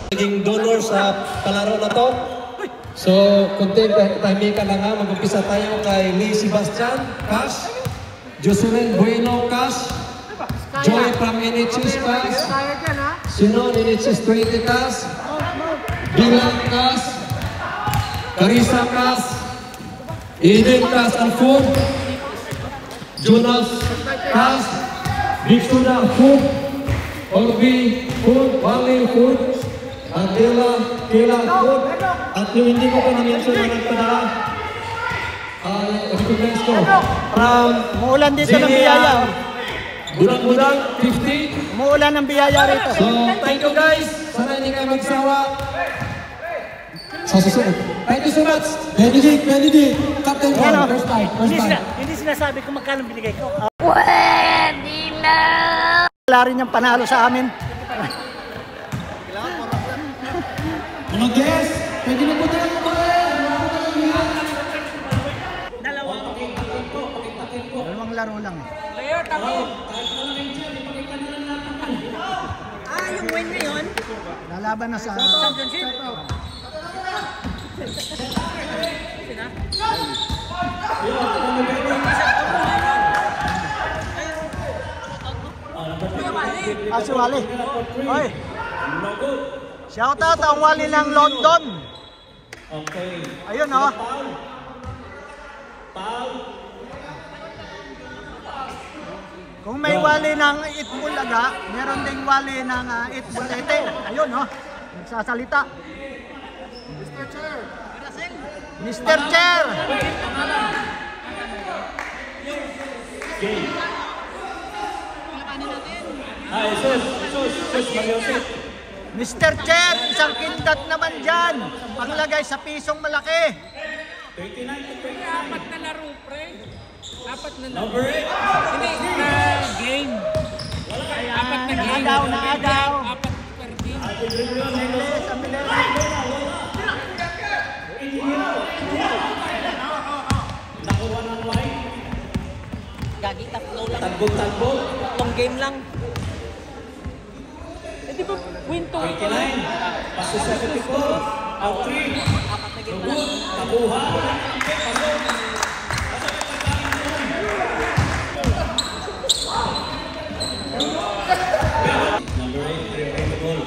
Naging donor sa palaro na to. So, kunting timing ka lang ha. Mag-umpisa tayo kay Lee Sebastian, Cash. Jocelyn Bueno, Cash. Joy from NHS, Cash. Sinon, NHS 20, Cash. Bilang, Cash. Carissa, Cash. Eden, Cash, and Food. Jonas, Cash. Bixuna, Food. Orbi, Food. Wally, Food. At Kila, Food. At yung hindi ko pa na-mention na nagpadala. Recognize ko. From umuulan dito ng biyaya. Budang-budang, 50. Umuulan ng biyaya rito. So, thank you guys. Sana hindi kayo magsawa. Sa susunod. Thank you so much. Benedict. Captain Paul. First time. Hindi sinasabi kung magkano binigay ko. Pwede na. Wala rin yung panalo sa amin. Mga guys, pwede na po tayo dalawang laro lang. Player, tabi. Yung win na yun? Lalaban na sa championship. Si Wally. Oy. Shout out ang Wally ng London. Okay. Ayun oh. Kung may Wally ng Itbulaga, meron ding Wally ng Itbulete. Ayun oh. Nagsasalita. Mr. Chair. Mr. Chair. Mr. Chair, isang kindat naman dyan. Panglagay sa pisong malaki. apat na laro, pre. Apat na laro. Hindi, na game. Apat na game. Naagaw. Apat per game. Nakuha ng white. Gagi, tatlo lang. Tagbog. Tatlong game lang. Di ba win to? 29. Paso 74. Out 3. Apat na game lang. Nakuha. Number 8, the goal.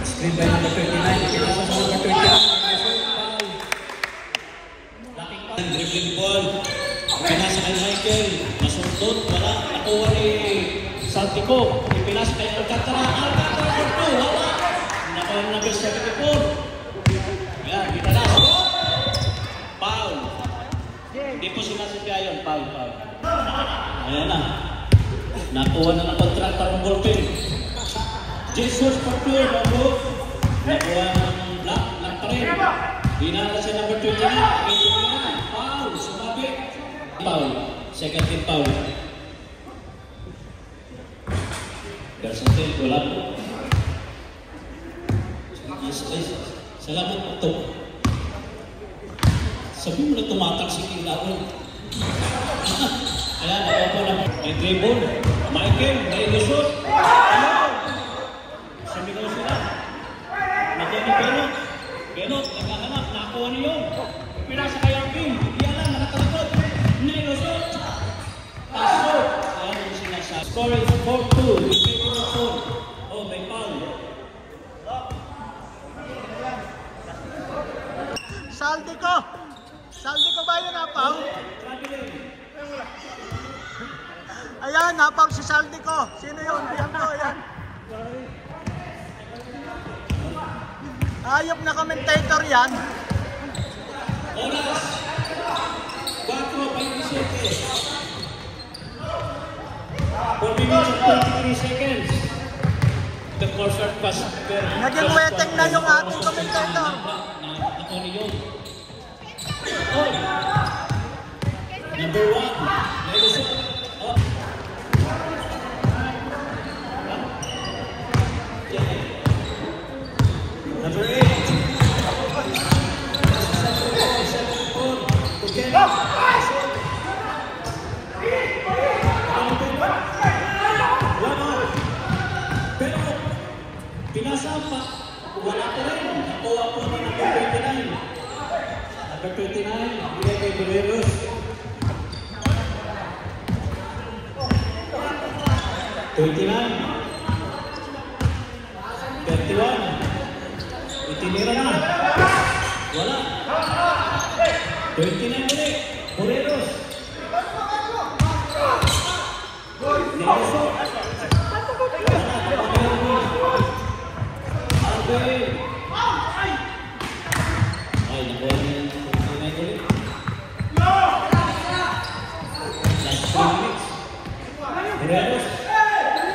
Screen by number 29. Kinasa sa number 29. Dribbling ball. Pinasa kay Michael. Nasundot. Wala. Nakuha ni Saltico. Ipinasa kay Alcantara. Alcantara for 2. Wala. Nakuha ng number 74. Yan. Ginala. Foul. Hindi po sinasadya yun. Foul. Ayan na. Nakuha na ng kontrata ng ballpen. Jesus for 2. Nakuha ng black. Lang pa rin. Ginala si number 29. Foul. Sumabi. Foul. Second team foul. Percentage wala po. Salamat po ito. Sabi mo na tumatak si Kinlaon. Ayan, ako po lang. May dribble. Michael, may ilusot. Ayan. Sumigaw sila. Nagyan ni Benot. Benot, nagkahanap. Nakuha niyo. Pinasa kay Arvin. Iyan lang, nakatalagod. Nailusot. Paso. Ayan ang sinasabi. Score is 4-2. In favor of Paul. Oh, may foul. Saldi ko ba yun, Apaw? Ayan, Apaw si Saldi ko. Sino yun? Diyan ko, ayan. Ayop na commentator yan. Oras. 4:27. 4 minutes and 23 seconds. The first pass. Naging weteng na yung ating commentator. Number 1. Number 8. Pero pinasa pa Wala ko rin. Nakuha po ni number 29. Number 29, bigay kay Guerreros. 29. 31. Itinira na. Wala. 29 ulit. Guerreros. Nelson. Alvin. Ay, nakuha niya yung 29 ulit. Last 3 minutes. Guerreros.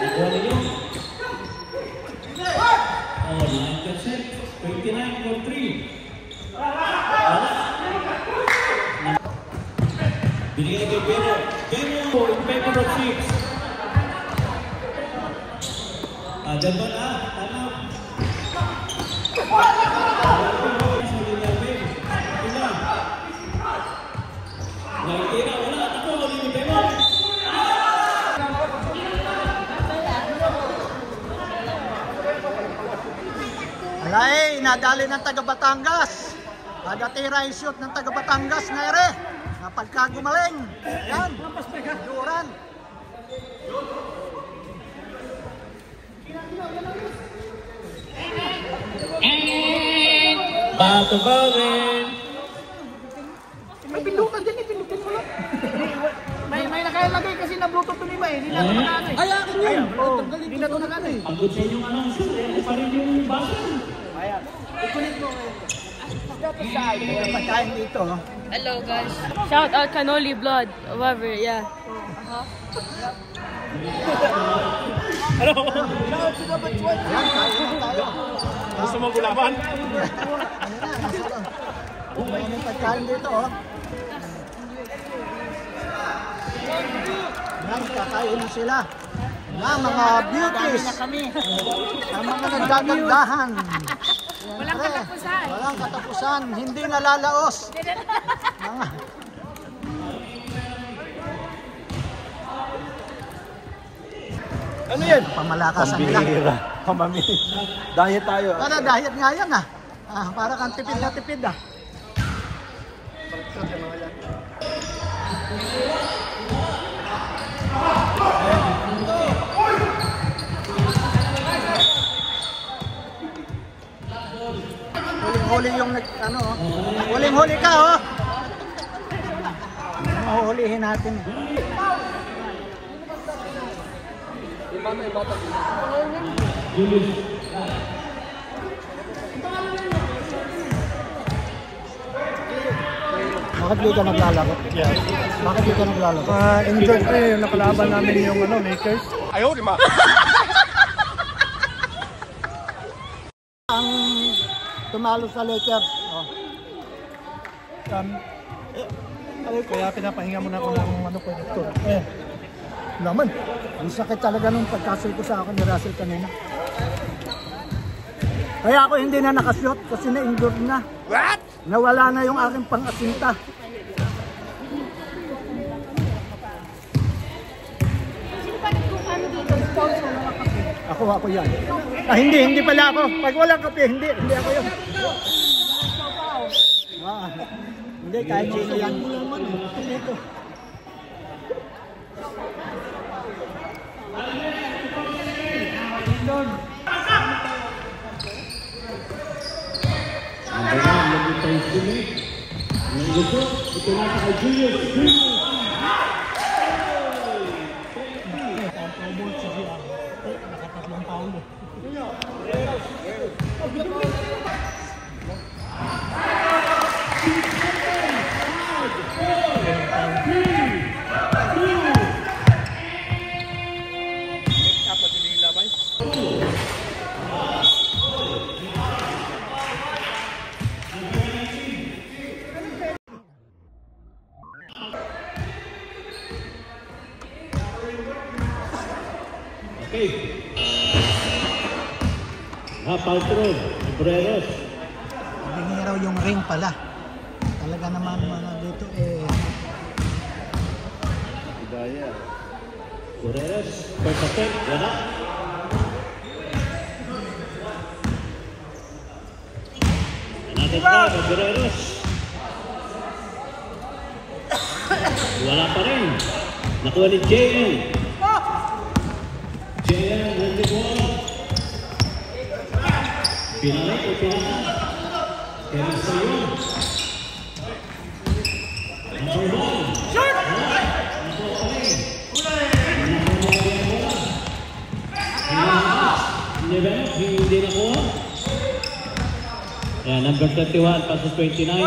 Nakuha niyo. Oh, 9%. 29 for 3. Binigay kay Pero. Pero, in favor of 6. Dalawa na. Tama. Naitira, wala. Ako, wala yung Pero. Alay, nadali ng taga Batangas. Nagatira yung shoot ng taga Batangas na ere. Napagka gumaling. Yan. Duran. Bato Bowling. May pindutan din, pindutan mo lang. May nakalagay kasi na Bluetooth to ni May. Hindi na ito nakano eh. Ay, akin yun. Hindi na ito nakano eh. Pagod sa inyong announcer, eh, pa rin yung basa. Ayan. Ikulit mo ngayon. May pagkain dito. Hello guys. Shout out Cannoli Blood. Whatever, yeah. Hello. Shout to the Batwan. Yan, kain na tayo. Gusto mo gulaban? May pagkain dito oh. Yan, kakain na sila. Yan, mga beauties. Ang mga nagdagandahan. Walang katapusan. Walang katapusan. Hindi nalalaos. Mga... Ano yan? Pamalakasan nila. Pambihira. Pamami. Diet tayo. Para diet nga yan ah. Para kang tipid na tipid ah. Huling-huli yung ano oh. Huling-huli ka oh. Mahuhulihin natin. Bakit di ka naglalaro? Yeah. Bakit di ka naglalaro? Injured ko yung nakalaban namin yung Lakers. Ayaw, di ma. Ang tumalo sa Lakers. Oh. Kaya pinapahinga mo na ako ng ano ko, doktor. Naman, ang sakit talaga nung pagkasil ko sa akin ni Russell kanina. Kaya ako hindi na nakashoot kasi na-injured na. What? Nawala na yung aking pang-asinta. Ako yan. Hindi pala ako. Pag walang kape, hindi ako yun. Hindi, kahit sino yan. Dito. Number 1, lagi tayo sini. Ang gusto, ito na sa Julius. Nakatatlong paulo. Okay. Paltrow, Guerreros. Hindi raw yung ring pala. Talaga naman mga dito Guerreros, first attempt, wala. kontra ng Guerreros. Wala pa rin. Nakuha ni JN. JN, with the ball. Pinalik o pinalik. Kaya sa'yo. Number 1. Shot! Nakuha pa rin. Hindi nakuha. Ayan, number 31 versus 29.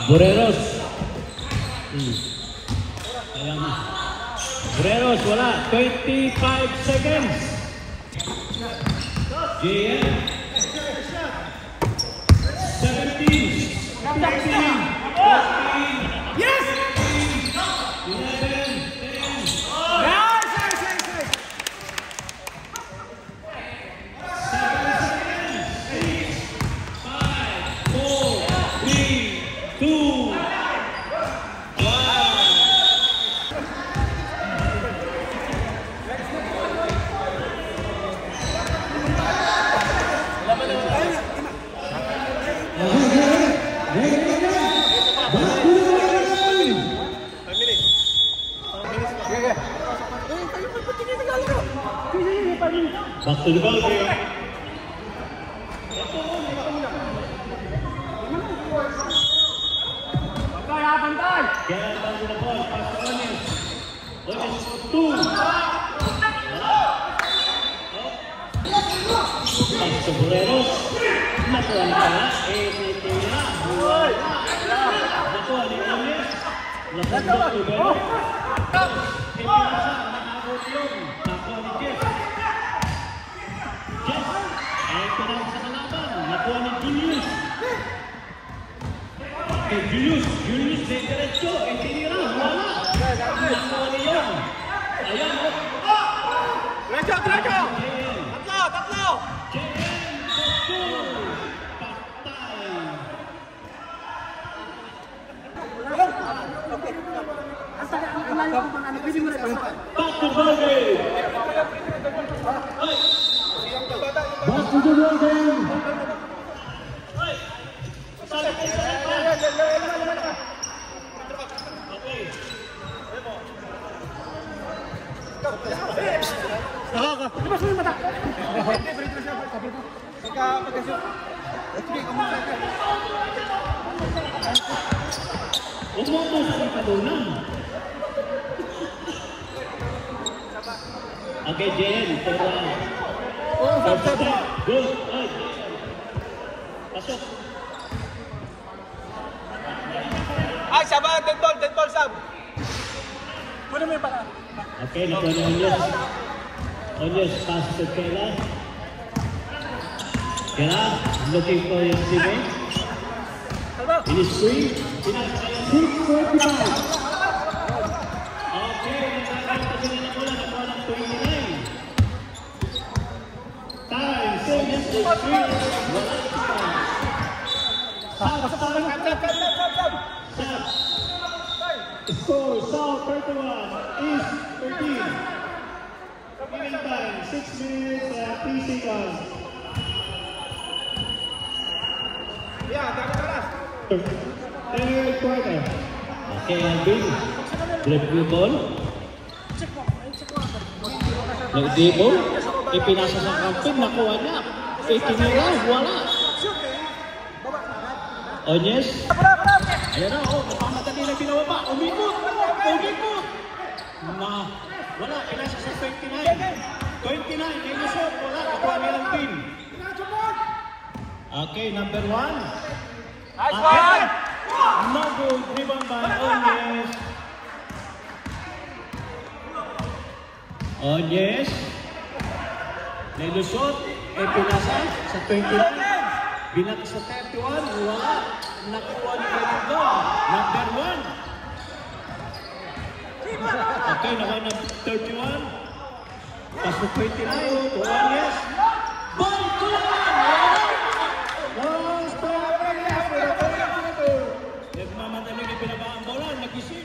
Guerreros. Ayan. Guerreros, wala. 25 seconds. JN. 17. 15. 14. Yes! 11. 10. Back to the ball game. Bantay! Kaya back to the ball. Pass to Onyes. Onyes 2. Pass to Guerreros. Nakuha ni Kala. May tira. Nakuha ni Onyes. Nakuha ni Guerreros. Ipinasa. Nakakot yun. Nakuha ni Jeff. Jeff. Ay pinang sa kalaban. Nakuha ni Julius. Julius de derecho. Tinira. Wala. Nakuha ni Yon. Ayan. Diretso! Tatlo! Back to ball game. Back to the ball game. Umupo sa kadunan. Okay, Jen. Good. Pasok. Ay, Sab! Dead ball, Sab! Kunin mo yung pala. Okay, nakuha ni Onyes. Onyes, pass to Kela. Kela, looking for your teammate. In his screen. 6:45. Okay, nagkakaroon pa sila ng bola. Nakuha ng 29. Time, Onyes is free. Wala Sab. Score, South 31, East 13. Giving time, 6 minutes and 3 seconds. Third quarter. Okay, Alvin. Grab yung ball. Nag-dibol. Ipinasa sa kampin. Nakuha niya. Itinira. Wala. Onyes. Ayan na. Napamadali na pinawaba. Umikot. Wala. Pinasa sa 29. 29. Kaya nasot. Wala. Nakuha nilang team. Okay, number 1. Nice one! No good. Rebound by Onyes. Onyes. Nilusot. Pinasa sa 29. Binak sa 31. Wala. Nakuha ni Benito. Number 1. Okay, nakuha ng 31. Pass to 29. Onyes. Ball to nagmamadaling ipinaba ang bola. Nag-isip.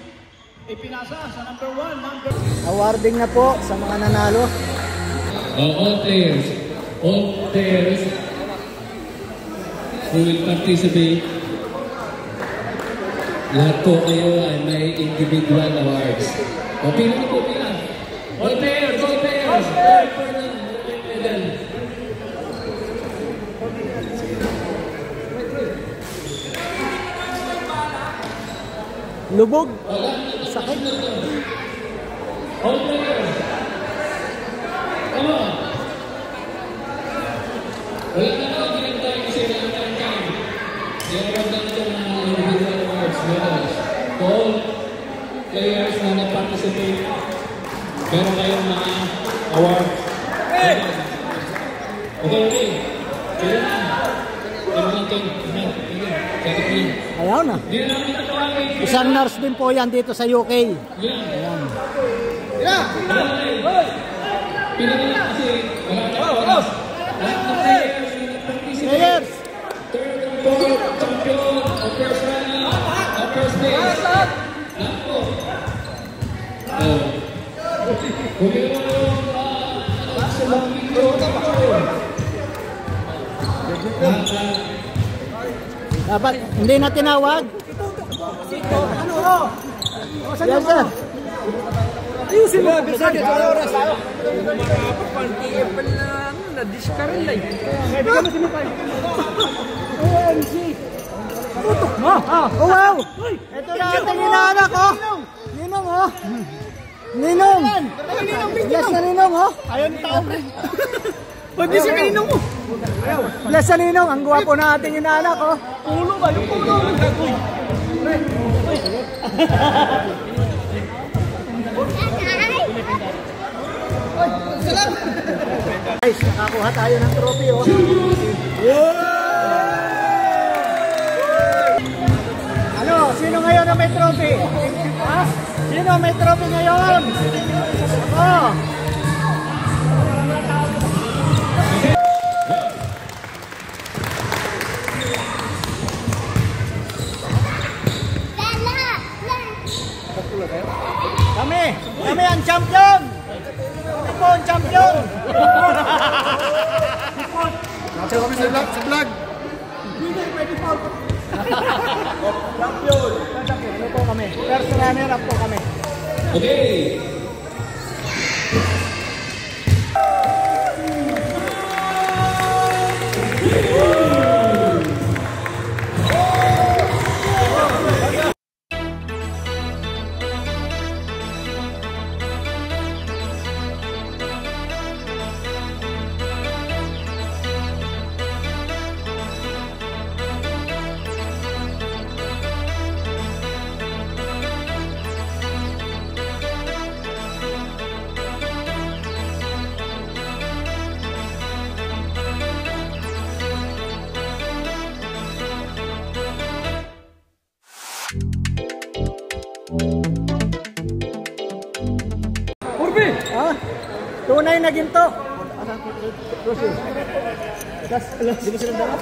Ipinasa sa number 1. Awarding na po sa mga nanalo. All players who will participate. Lahat po kayo ay may individual awards. O, pila na po, pila. All players, all players. All for the medal. Lubog. Sakit. All players. Come on. Wala na ako ginagtay kasi wala tayong time. Ginagtay natin ng individual awards, medals. To all players na nag-participate, meron kayong mga awards. Okay. Kailan na? Kailan natin? Ayaw na. Isang nurse din po yan dito sa UK. Ayan. Pinagala kasi wala tayong oras. Lahat ng players na nag-participate. Players! Third and fourth champion of first runner of first place. Lahat po. Kung meron sa mga video, Dapat hindi na tinawag. Yes, sir. Ayusin mo. Bisa dito sa oras. Marapot pa ang TFL na discard lang. Pwede ka masinipay. OMG. Tutok mo. Oh, wow. Ito na ating inaanak, oh. Ninong, oh. Ninong. Bless na Ninong, oh. Ayaw ni tao, pre. Pwede siya kaninong mo. Bless na Ninong. Ang guwapo na ating inaanak, oh. Pulo ba? Yung pulo. Guys, nakakuha tayo ng trophy, oh. Ano? Sino ngayon na may trophy? Ha? Sino may trophy ngayon? Oh. Kami ang champion! Kami po ang champion! Kami sa vlog. Champion! Ano po kami? First runner up po kami. okay. Ha? Tunay na ginto. Di ba silang dapat?